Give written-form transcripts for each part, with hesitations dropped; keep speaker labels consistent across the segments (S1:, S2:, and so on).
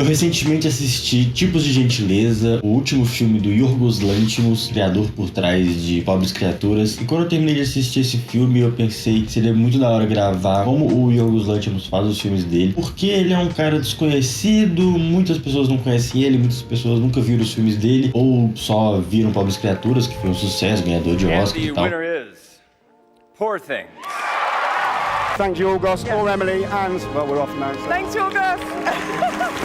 S1: Eu recentemente assisti Tipos de Gentileza, o último filme do Yorgos Lanthimos, criador por trás de Pobres Criaturas. E quando eu terminei de assistir esse filme, eu pensei que seria muito da hora gravar como o Yorgos Lanthimos faz os filmes dele, porque ele é um cara desconhecido, muitas pessoas não conhecem ele, muitas pessoas nunca viram os filmes dele, ou só viram Pobres Criaturas, que foi um sucesso, ganhador de Oscar e tal.
S2: Poor Things.
S3: Thank you, Yorgos, or Emily, and, well, we're off now. So.
S4: Thanks, Yorgos!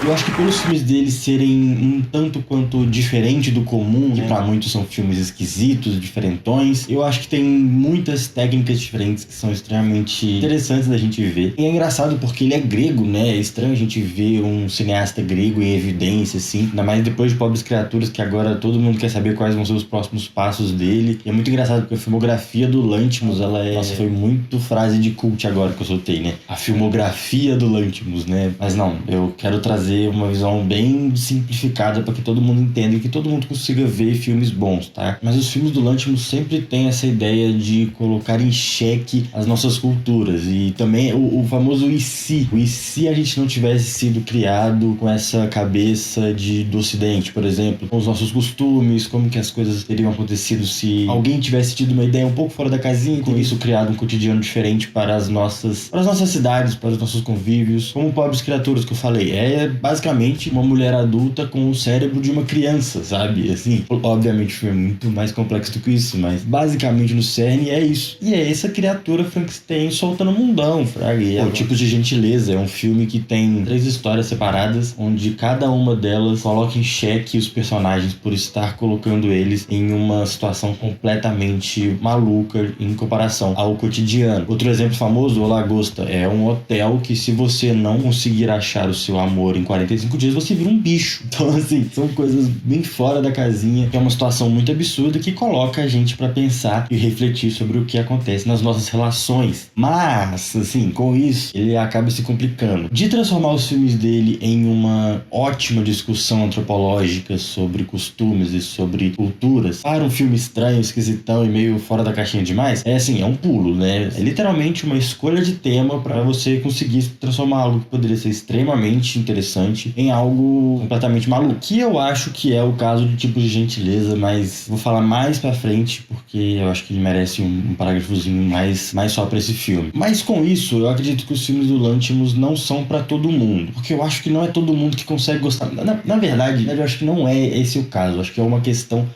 S1: Eu acho que pelos filmes dele serem um tanto quanto diferente do comum, que pra muitos são filmes esquisitos, diferentões, eu acho que tem muitas técnicas diferentes que são extremamente interessantes da gente ver. E é engraçado porque ele é grego, né? É estranho a gente ver um cineasta grego em evidência, assim, ainda mais depois de Pobres Criaturas, que agora todo mundo quer saber quais vão ser os próximos passos dele. E é muito engraçado porque a filmografia do Lanthimos, ela é... Nossa, foi muito frase de cult agora que eu soltei, né? A filmografia do Lanthimos, né? Mas não, eu quero trazer uma visão bem simplificada para que todo mundo entenda e que todo mundo consiga ver filmes bons, tá? Mas os filmes do Lanthimos sempre têm essa ideia de colocar em xeque as nossas culturas e também o famoso e se. O e se a gente não tivesse sido criado com essa cabeça do Ocidente, por exemplo, com os nossos costumes, como que as coisas teriam acontecido se alguém tivesse tido uma ideia um pouco fora da casinha e com isso criado um cotidiano diferente para as nossas cidades, para os nossos convívios, como Pobres Criaturas que eu falei. É basicamente uma mulher adulta com o cérebro de uma criança, sabe? Assim, obviamente o filme é muito mais complexo do que isso, mas basicamente no cerne é isso. E é essa criatura Frankenstein solta no mundão, fraga. E é o Tipos de Gentileza, é um filme que tem 3 histórias separadas, onde cada uma delas coloca em xeque os personagens por estar colocando eles em uma situação completamente maluca em comparação ao cotidiano. Outro exemplo famoso, O Lagosta, é um hotel que se você não conseguir achar o seu amor em 45 dias, você vira um bicho. Então, assim, são coisas bem fora da casinha, que é uma situação muito absurda que coloca a gente pra pensar e refletir sobre o que acontece nas nossas relações. Mas, assim, com isso, ele acaba se complicando. De transformar os filmes dele em uma ótima discussão antropológica sobre costumes e sobre culturas, para um filme estranho, esquisitão e meio fora da caixinha demais, é assim, é um pulo, né? É literalmente uma escolha de tema pra você conseguir transformar algo que poderia ser extremamente interessante em algo completamente maluco, que eu acho que é o caso de Tipos de Gentileza, mas vou falar mais pra frente porque eu acho que ele merece um parágrafozinho mais só pra esse filme. Mas com isso, eu acredito que os filmes do Lanthimos não são pra todo mundo, porque eu acho que não é todo mundo que consegue gostar. Na verdade, eu acho que não é esse o caso. Eu acho que é uma questão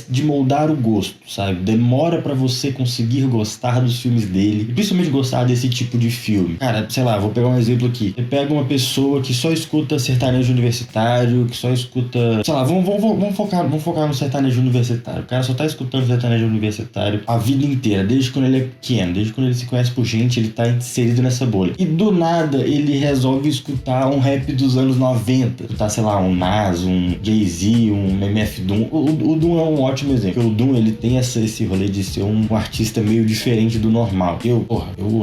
S1: de moldar o gosto, sabe? Demora pra você conseguir gostar dos filmes dele, e principalmente gostar desse tipo de filme. Cara, sei lá, vou pegar um exemplo aqui. Você pega uma pessoa que só escuta sertanejo universitário, que só escuta... Sei lá, vamos focar no sertanejo universitário. O cara só tá escutando sertanejo universitário a vida inteira, desde quando ele é pequeno, desde quando ele se conhece por gente, ele tá inserido nessa bolha. E do nada, ele resolve escutar um rap dos anos 90. Escutar, sei lá, um Nas, um Jay-Z, um MF Doom. O Doom é um ótimo exemplo. Porque o Doom, ele tem esse rolê de ser um artista meio diferente do normal. Eu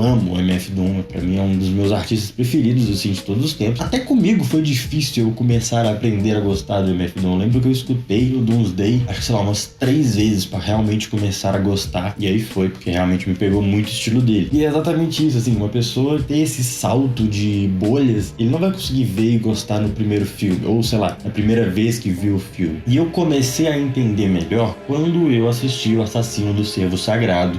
S1: amo o MF Doom. Pra mim é um dos meus artistas preferidos, assim, de todos os tempos. Até comigo foi difícil eu começar a aprender a gostar do MF Doom. Eu lembro que eu escutei o Doomsday, acho que, sei lá, umas 3 vezes pra realmente começar a gostar. E aí foi, porque realmente me pegou muito o estilo dele. E é exatamente isso, assim, uma pessoa ter esse salto de bolhas, ele não vai conseguir ver e gostar no primeiro filme, ou sei lá, na primeira vez que viu o filme. E eu comecei a entender melhor quando eu assisti O Assassino do Cervo Sagrado.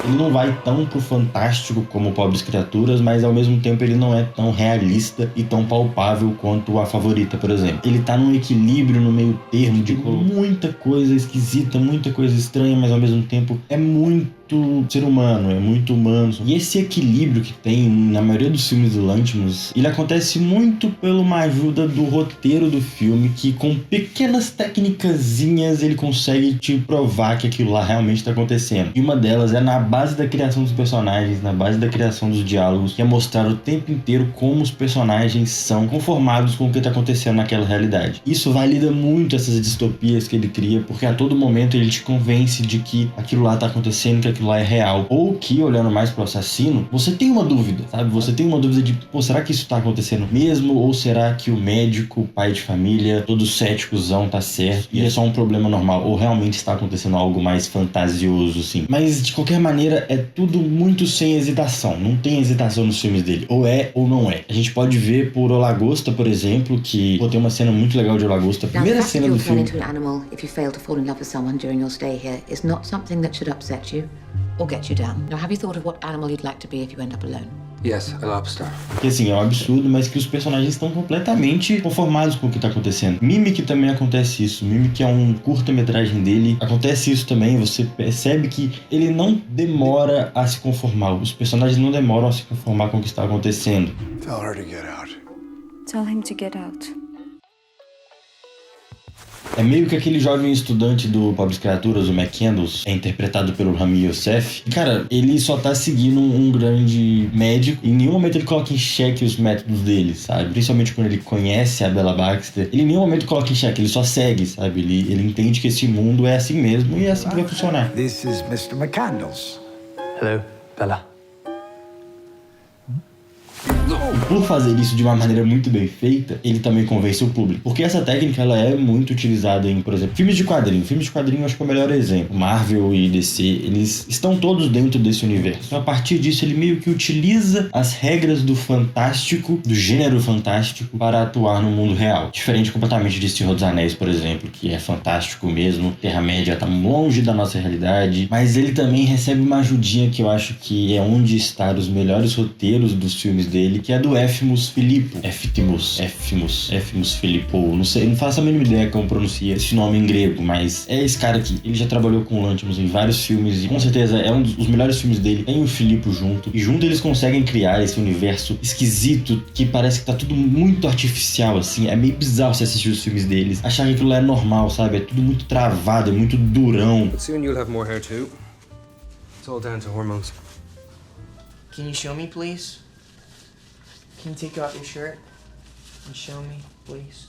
S1: Ele não vai tão pro fantástico como Pobres Criaturas, mas ao mesmo tempo ele não é tão realista e tão palpável quanto A Favorita, por exemplo. Ele tá num equilíbrio no meio termo de muita coisa esquisita, muita coisa estranha, mas ao mesmo tempo é muito ser humano, é muito humano. E esse equilíbrio que tem na maioria dos filmes do Lanthimos, ele acontece muito pela uma ajuda do roteiro do filme, que com pequenas técnicazinhas ele consegue te provar que aquilo lá realmente tá acontecendo. E uma delas é na base da criação dos personagens, na base da criação dos diálogos, que é mostrar o tempo inteiro como os personagens são conformados com o que tá acontecendo naquela realidade. Isso valida muito essas distopias que ele cria, porque a todo momento ele te convence de que aquilo lá tá acontecendo, que aquilo aquilo lá é real. Ou que, olhando mais pro assassino, você tem uma dúvida, sabe? Você tem uma dúvida de, pô, será que isso tá acontecendo mesmo? Ou será que o médico, o pai de família, todo céticozão tá certo e é só um problema normal? Ou realmente está acontecendo algo mais fantasioso, assim? Mas, de qualquer maneira, é tudo muito sem hesitação. Não tem hesitação nos filmes dele. Ou é ou não é. A gente pode ver por O Lagosta, por exemplo, que tem uma cena muito legal de O Lagosta. A primeira cena do filme.
S4: If you fail to fall in love with someone during your stay here is not something that should upset you or get you down. Now, have you thought of what animal you'd like to be if you end up alone?
S5: Yes, a lobster.
S1: Que assim, é um absurdo, mas que os personagens estão completamente conformados com o que tá acontecendo. Mimic também acontece isso. Mimic é um curta-metragem dele. Acontece isso também, você percebe que ele não demora a se conformar. Os personagens não demoram a se conformar com o que está acontecendo.
S6: Tell her to get out.
S7: Tell him to get out.
S1: É meio que aquele jovem estudante do Pobres Criaturas, o McCandles, é interpretado pelo Rami Youssef. E, cara, ele só tá seguindo um grande médico. Em nenhum momento ele coloca em xeque os métodos dele, sabe? Principalmente quando ele conhece a Bella Baxter. Ele em nenhum momento coloca em xeque, ele só segue, sabe? Ele entende que esse mundo é assim mesmo e é assim que vai funcionar.
S6: This is Mr. McCandles.
S5: Hello, Bella.
S1: Por fazer isso de uma maneira muito bem feita, ele também convence o público. Porque essa técnica, ela é muito utilizada em, por exemplo, filmes de quadrinho. Filmes de quadrinho eu acho que é o melhor exemplo. Marvel e DC, eles estão todos dentro desse universo. Então, a partir disso, ele meio que utiliza as regras do fantástico, do gênero fantástico, para atuar no mundo real. Diferente completamente de Senhor dos Anéis, por exemplo, que é fantástico mesmo. Terra-média tá longe da nossa realidade. Mas ele também recebe uma ajudinha que eu acho que é onde estão os melhores roteiros dos filmes dele, que é do Efimos Filippo. Efimos Filippo. Não sei, não faço a mínima ideia como pronuncia esse nome em grego, mas é esse cara aqui. Ele já trabalhou com o Lanthimos em vários filmes e com certeza é um dos melhores filmes dele. Tem o Filippo junto. E junto eles conseguem criar esse universo esquisito que parece que tá tudo muito artificial, assim. É meio bizarro você assistir os filmes deles. Achar que aquilo é normal, sabe? É tudo muito travado, é muito durão.
S5: But soon you'll have more hair too. It's all down to hormones.
S8: Can you show me, please? Can you take off your shirt and show me, please?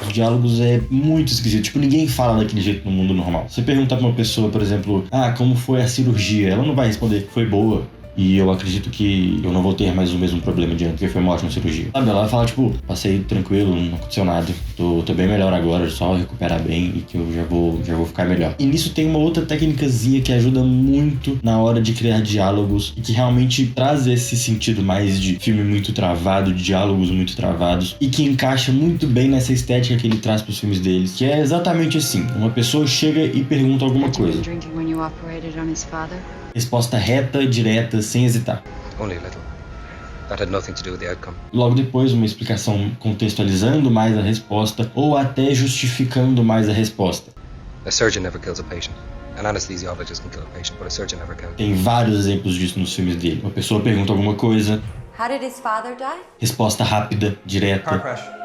S1: Os diálogos é muito esquisito. Tipo, ninguém fala daquele jeito no mundo normal. Você perguntar pra uma pessoa, por exemplo, como foi a cirurgia? Ela não vai responder que foi boa. E eu acredito que eu não vou ter mais o mesmo problema de antes, porque foi uma ótima cirurgia. Sabe, ela vai falar, tipo, passei tranquilo, não aconteceu nada. Tô bem melhor agora, só recuperar bem e que eu já vou ficar melhor. E nisso tem uma outra técnicazinha que ajuda muito na hora de criar diálogos e que realmente traz esse sentido mais de filme muito travado, de diálogos muito travados e que encaixa muito bem nessa estética que ele traz pros filmes deles, que é exatamente assim. Uma pessoa chega e pergunta alguma coisa. Resposta reta, direta, sem hesitar.
S5: Only a little. That had nothing to do with the outcome.
S1: Logo depois, uma explicação contextualizando mais a resposta ou até justificando mais a resposta.
S5: A surgeon never kills a patient. An anesthesiologist can kill a patient, but a surgeon never can.
S1: Tem vários exemplos disso nos filmes dele. Uma pessoa pergunta alguma coisa.
S7: How did his father die?
S1: Resposta rápida, direta.
S5: Car crash.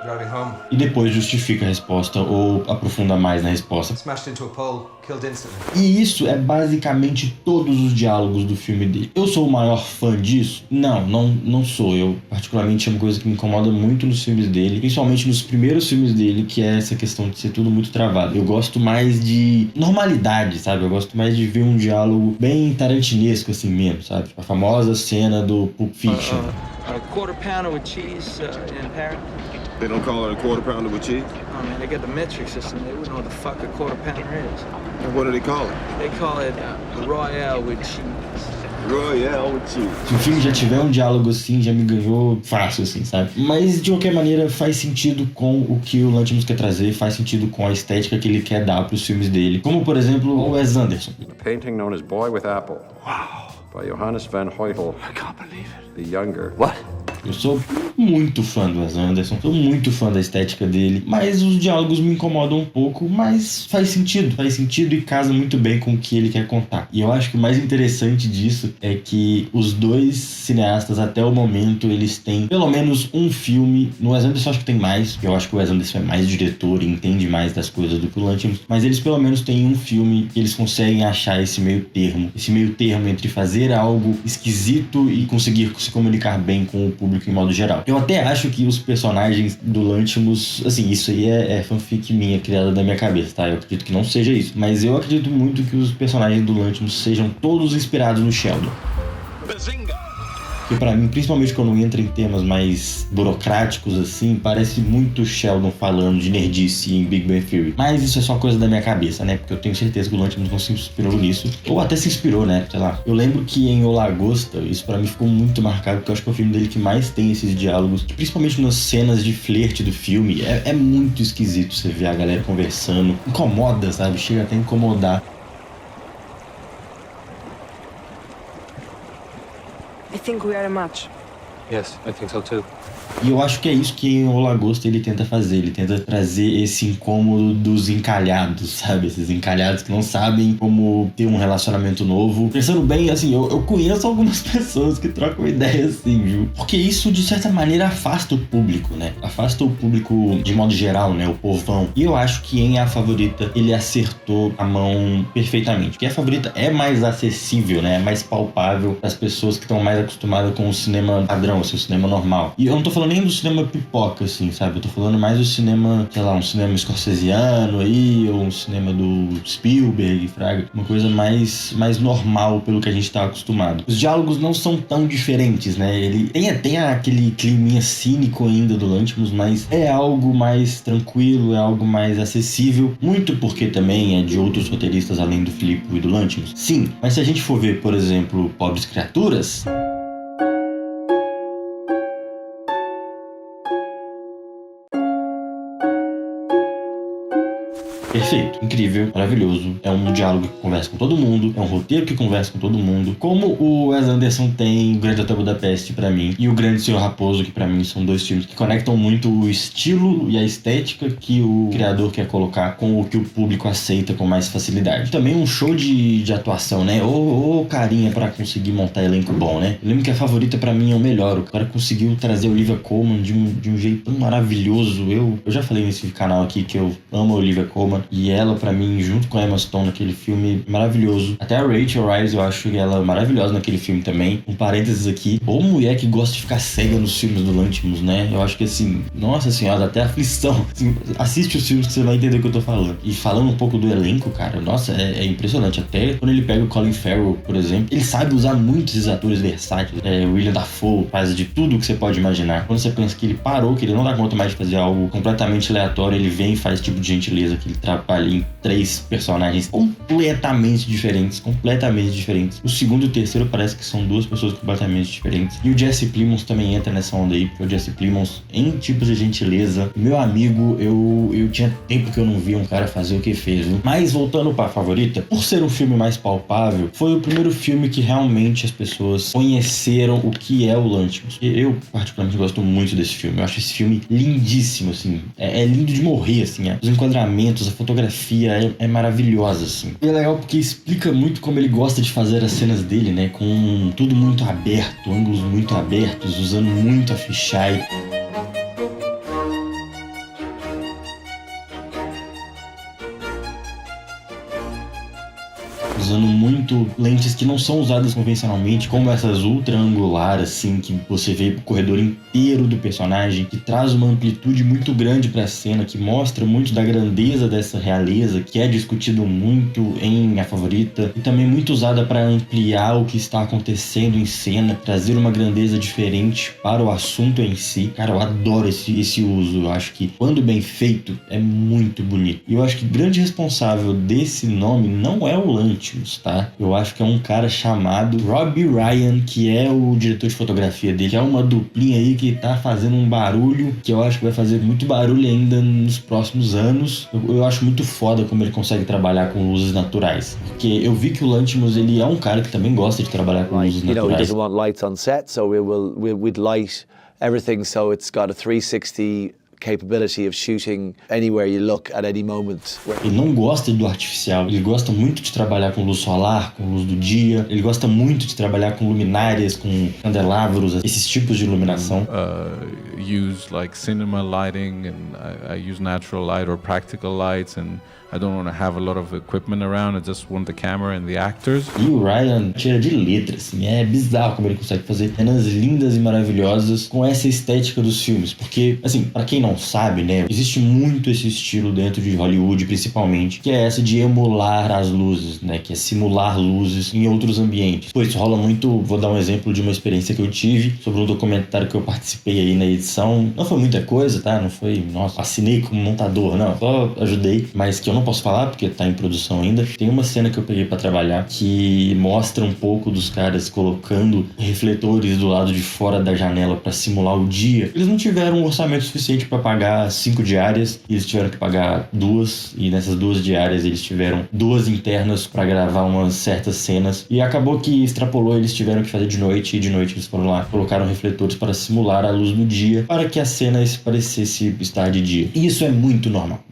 S5: Driving home.
S1: E depois justifica a resposta ou aprofunda mais na resposta.
S5: Smashed into a pole, killed instantly.
S1: E isso é basicamente todos os diálogos do filme dele. Eu sou o maior fã disso? Não sou. Eu particularmente é uma coisa que me incomoda muito nos filmes dele, principalmente nos primeiros filmes dele, que é essa questão de ser tudo muito travado. Eu gosto mais de normalidade, sabe? Eu gosto mais de ver um diálogo bem tarantinesco assim mesmo, sabe? A famosa cena do Pulp Fiction.
S8: A quarter pounder with cheese in Paris.
S6: They don't call it a quarter pounder with cheese?
S8: Oh man, they got the metric system. They wouldn't know what the fuck a quarter pounder is.
S6: And what do they call it?
S8: They call it Royale with cheese.
S6: Royale with cheese.
S1: Se o filme já tiver um diálogo assim, já me ganhou fácil, assim, sabe? Mas, de qualquer maneira, faz sentido com o que o Lanthimos quer trazer, faz sentido com a estética que ele quer dar pros filmes dele. Como, por exemplo, o Wes Anderson.
S9: A painting known as Boy with Apple.
S6: Wow.
S9: By Johannes van Heuvel.
S6: I can't believe it.
S9: The Younger.
S5: What?
S1: Eu sou muito fã do Wes Anderson, sou muito fã da estética dele, mas os diálogos me incomodam um pouco, mas faz sentido e casa muito bem com o que ele quer contar. E eu acho que o mais interessante disso é que os dois cineastas, até o momento, eles têm pelo menos um filme. No Wes Anderson eu acho que tem mais, porque eu acho que o Wes Anderson é mais diretor e entende mais das coisas do que o Lanthimos, mas eles pelo menos têm um filme que eles conseguem achar esse meio termo entre fazer algo esquisito e conseguir se comunicar bem com o público público em modo geral. Eu até acho que os personagens do Lanthimos, assim, isso aí é fanfic minha, criada da minha cabeça, tá? Eu acredito que não seja isso, mas eu acredito muito que os personagens do Lanthimos sejam todos inspirados no Sheldon. Que pra mim, principalmente quando entra em temas mais burocráticos assim, parece muito Sheldon falando de nerdice em Big Bang Theory. Mas isso é só coisa da minha cabeça, né? Porque eu tenho certeza que o Lanthimos não se inspirou nisso. Ou até se inspirou, né? Sei lá. Eu lembro que em O Lagosta, isso pra mim ficou muito marcado, porque eu acho que é o filme dele que mais tem esses diálogos, principalmente nas cenas de flerte do filme. É muito esquisito você ver a galera conversando. Incomoda, sabe? Chega até a incomodar.
S10: I think we are a match.
S5: Yes, I think so too.
S1: E eu acho que é isso que em O Lagosta ele tenta fazer. Ele tenta trazer esse incômodo dos encalhados, sabe? Esses encalhados que não sabem como ter um relacionamento novo. Pensando bem, assim, eu conheço algumas pessoas que trocam ideia assim, viu? Porque isso, de certa maneira, afasta o público, né? Afasta o público de modo geral, né? O povão. E eu acho que em A Favorita ele acertou a mão perfeitamente. Porque A Favorita é mais acessível, né? É mais palpável para as pessoas que estão mais acostumadas com o cinema padrão, assim, o cinema normal. E eu não tô falando nem do cinema pipoca, assim, sabe? Eu tô falando mais do cinema, sei lá, um cinema scorsesiano aí, ou um cinema do Spielberg, fraga. Uma coisa mais normal pelo que a gente tá acostumado. Os diálogos não são tão diferentes, né? Ele tem aquele climinha cínico ainda do Lanthimos, mas é algo mais tranquilo, é algo mais acessível. Muito porque também é de outros roteiristas além do Filippo e do Lanthimos. Sim, mas se a gente for ver, por exemplo, Pobres Criaturas... Perfeito, incrível, maravilhoso. É um diálogo que conversa com todo mundo, é um roteiro que conversa com todo mundo. Como o Wes Anderson tem o Grande Hotel Budapeste pra mim e o Grande Senhor Raposo, que pra mim são dois filmes que conectam muito o estilo e a estética que o criador quer colocar com o que o público aceita com mais facilidade. Também um show de atuação, né? Ô carinha pra conseguir montar elenco bom, né? Eu lembro que A Favorita pra mim é o melhor. O cara conseguiu trazer a Olivia Colman de um jeito tão maravilhoso. Eu já falei nesse canal aqui que eu amo a Olivia Colman. E ela, pra mim, junto com a Emma Stone naquele filme, maravilhoso. Até a Rachel Weisz, eu acho ela maravilhosa naquele filme também. Um parênteses aqui. Ou mulher que gosta de ficar cega nos filmes do Lanthimos, né? Eu acho que assim, nossa senhora, até aflição. Assim, assiste os filmes que você vai entender o que eu tô falando. E falando um pouco do elenco, cara, nossa, é impressionante. Até quando ele pega o Colin Farrell, por exemplo, ele sabe usar muito esses atores versáteis. William Dafoe faz de tudo que você pode imaginar. Quando você pensa que ele parou, que ele não dá conta mais de fazer algo completamente aleatório, ele vem e faz tipo de gentileza que ele trabalha em 3 personagens completamente diferentes. O segundo e o terceiro parece que são 2 pessoas completamente diferentes. E o Jesse Plemons também entra nessa onda aí, porque o Jesse Plemons, em Tipos de Gentileza, meu amigo, eu tinha tempo que eu não via um cara fazer o que fez, viu? Mas voltando pra Favorita, por ser um filme mais palpável, foi o primeiro filme que realmente as pessoas conheceram o que é o Lanthimos. Eu particularmente gosto muito desse filme. Eu acho esse filme lindíssimo, assim. É lindo de morrer, assim. Os enquadramentos, a fotografia é maravilhosa, assim. E é legal porque explica muito como ele gosta de fazer as cenas dele, né? Com tudo muito aberto, ângulos muito abertos, usando muito a fisheye. Usando muito lentes que não são usadas convencionalmente, como essas ultra angular, assim, que você vê o corredor inteiro do personagem, que traz uma amplitude muito grande pra cena, que mostra muito da grandeza dessa realeza, que é discutido muito em A Favorita, e também muito usada para ampliar o que está acontecendo em cena, trazer uma grandeza diferente para o assunto em si. Cara, eu adoro esse uso. Eu acho que, quando bem feito, é muito bonito. E eu acho que o grande responsável desse nome não é o Lanthimos, tá? Eu acho que é um cara chamado Robbie Ryan, que é o diretor de fotografia dele, que é uma duplinha aí que tá fazendo um barulho, que eu acho que vai fazer muito barulho ainda nos próximos anos. Eu acho muito foda como ele consegue trabalhar com luzes naturais, porque eu vi que o Lanthimos, ele é um cara que também gosta de trabalhar com luzes naturais.
S11: He doesn't want lights on set, so we'd light everything so it's got a 360 capability of shooting anywhere you look at any moment.
S1: Ele não gosta do artificial, ele gosta muito de trabalhar com luz solar, com luz do dia, ele gosta muito de trabalhar com luminárias, com candelabros, esses tipos de iluminação.
S12: use like cinema lighting, and I use natural light or practical lights, and I don't want to have a lot of equipment around. I just want the camera and the actors.
S1: E o Ryan tira de letra, assim, é bizarro como ele consegue fazer cenas lindas e maravilhosas com essa estética dos filmes, porque, assim, pra quem não sabe, né, existe muito esse estilo dentro de Hollywood, principalmente, que é essa de emular as luzes, né, que é simular luzes em outros ambientes. Pois isso rola muito, vou dar um exemplo de uma experiência que eu tive sobre um documentário que eu participei aí na edição. Não foi muita coisa, tá? Não foi, nossa, assinei como montador, não, só ajudei, mas que eu não posso falar porque tá em produção ainda. Tem uma cena que eu peguei pra trabalhar que mostra um pouco dos caras colocando refletores do lado de fora da janela pra simular o dia. Eles não tiveram um orçamento suficiente pra pagar 5 diárias, e eles tiveram que pagar 2, e nessas 2 diárias eles tiveram 2 internas pra gravar umas certas cenas, e acabou que extrapolou, eles tiveram que fazer de noite, e de noite eles foram lá, colocaram refletores para simular a luz do dia, para que a cena parecesse estar de dia. E isso é muito normal,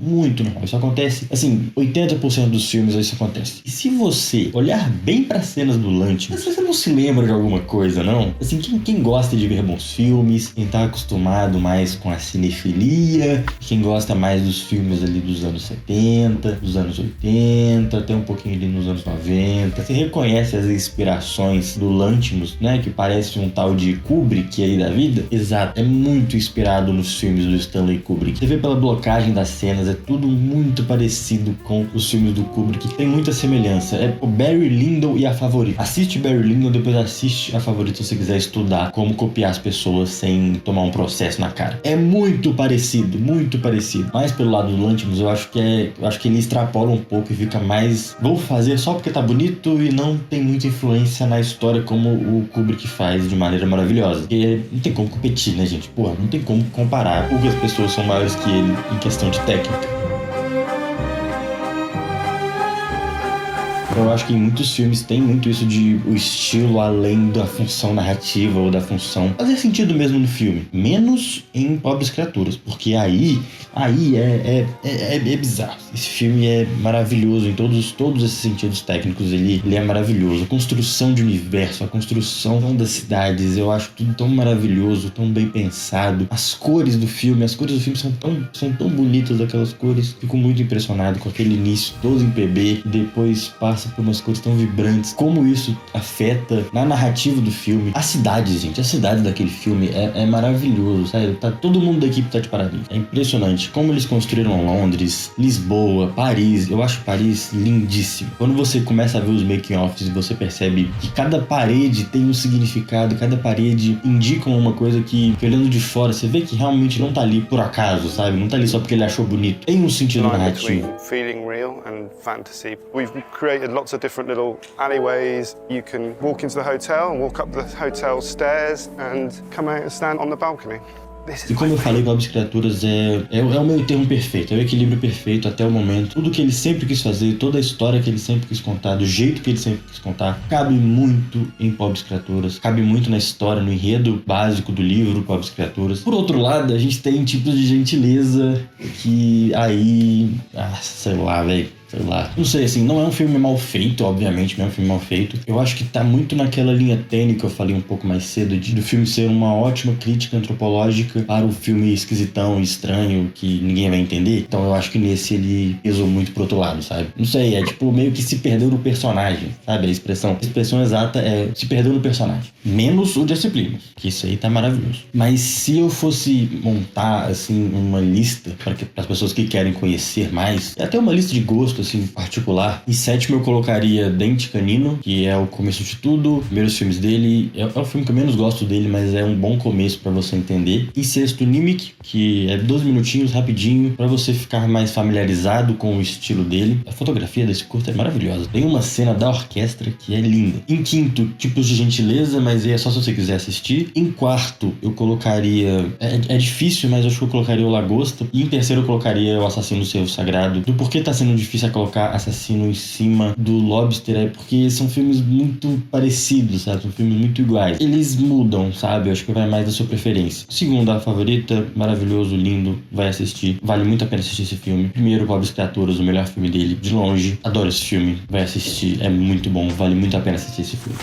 S1: isso acontece, assim, 80% dos filmes isso acontece. E se você olhar bem para cenas do Lanthimos, você não se lembra de alguma coisa, não? Assim, quem gosta de ver bons filmes, quem tá acostumado mais com a cinefilia, quem gosta mais dos filmes ali dos anos 70, dos anos 80, até um pouquinho ali nos anos 90, você reconhece as inspirações do Lanthimos, né, que parece um tal de Kubrick aí da vida? Exato, é muito inspirado nos filmes do Stanley Kubrick. Você vê pela blocagem das cenas, é tudo muito parecido com os filmes do Kubrick, tem muita semelhança. É o Barry Lyndon e A Favorita. Assiste Barry Lyndon, depois assiste A Favorita se você quiser estudar como copiar as pessoas sem tomar um processo na cara. É muito parecido, muito parecido. Mas pelo lado do Lanthimos, eu acho que ele extrapola um pouco e fica mais, vou fazer só porque tá bonito, e não tem muita influência na história como o Kubrick faz de maneira maravilhosa. Porque não tem como competir, né, gente? Porra, não tem como comparar. Poucas pessoas são maiores que ele em questão de técnica. Eu acho que em muitos filmes tem muito isso de o estilo além da função narrativa ou da função fazer sentido mesmo no filme. Menos em Pobres Criaturas, porque aí é bizarro. Esse filme é maravilhoso em todos esses sentidos técnicos. Ele é maravilhoso. A construção de universo, a construção das cidades, eu acho tudo tão maravilhoso, tão bem pensado. As cores do filme são tão bonitas, aquelas cores. Fico muito impressionado com aquele início todo em PB e depois passa por umas cores tão vibrantes. Como isso afeta na narrativa do filme. A cidade, gente, a cidade daquele filme é maravilhoso, sério. Todo mundo da equipe tá de parabéns. É impressionante como eles construíram Londres, Lisboa, Paris. Eu acho Paris lindíssimo. Quando você começa a ver os making-offs e você percebe que cada parede tem um significado, cada parede indica uma coisa que olhando de fora, você vê que realmente não tá ali por acaso, sabe? Não tá ali só porque ele achou bonito. Tem um sentido narrativo.
S3: Feeling real and fantasy. We've created lots of different little alleyways. You can walk into the hotel and walk up the hotel stairs and come out and stand on the balcony.
S1: E como eu falei, Pobres Criaturas é o meio termo perfeito, é o equilíbrio perfeito até o momento. Tudo que ele sempre quis fazer, toda a história que ele sempre quis contar, do jeito que ele sempre quis contar, cabe muito em Pobres Criaturas, cabe muito na história, no enredo básico do livro Pobres Criaturas. Por outro lado, a gente tem tipos de gentileza que aí... sei lá, velho. Sei lá. Não sei, assim, não é um filme mal feito, obviamente, não é um filme mal feito. Eu acho que tá muito naquela linha tênue que eu falei um pouco mais cedo, do filme ser uma ótima crítica antropológica para o filme esquisitão, estranho, que ninguém vai entender. Então eu acho que nesse ele pesou muito pro outro lado, sabe? Não sei, é tipo meio que se perdeu no personagem, sabe? A expressão exata é se perdeu no personagem. Menos o Jesse Plemons, que isso aí tá maravilhoso. Mas se eu fosse montar, assim, uma lista para as pessoas que querem conhecer mais, até uma lista de gosto, assim, particular. Em sétimo eu colocaria Dente Canino, que é o começo de tudo, primeiros filmes dele. É o filme que eu menos gosto dele, mas é um bom começo pra você entender. Em sexto, Nimic, que é 12 minutinhos, rapidinho, pra você ficar mais familiarizado com o estilo dele. A fotografia desse curta é maravilhosa. Tem uma cena da orquestra que é linda. Em quinto, Tipos de Gentileza, mas é só se você quiser assistir. Em quarto, eu colocaria... É difícil, mas eu acho que eu colocaria o Lagosta. E em terceiro, eu colocaria o Assassino do Cervo Sagrado. Do porquê tá sendo difícil colocar Assassino em cima do Lobster é porque são filmes muito parecidos, sabe? São filmes muito iguais. Eles mudam, sabe? Eu acho que vai mais da sua preferência. Segundo, A Favorita, maravilhoso, lindo, vai assistir. Vale muito a pena assistir esse filme. Primeiro, Pobres Criaturas, o melhor filme dele, de longe. Adoro esse filme, vai assistir, é muito bom, vale muito a pena assistir esse filme.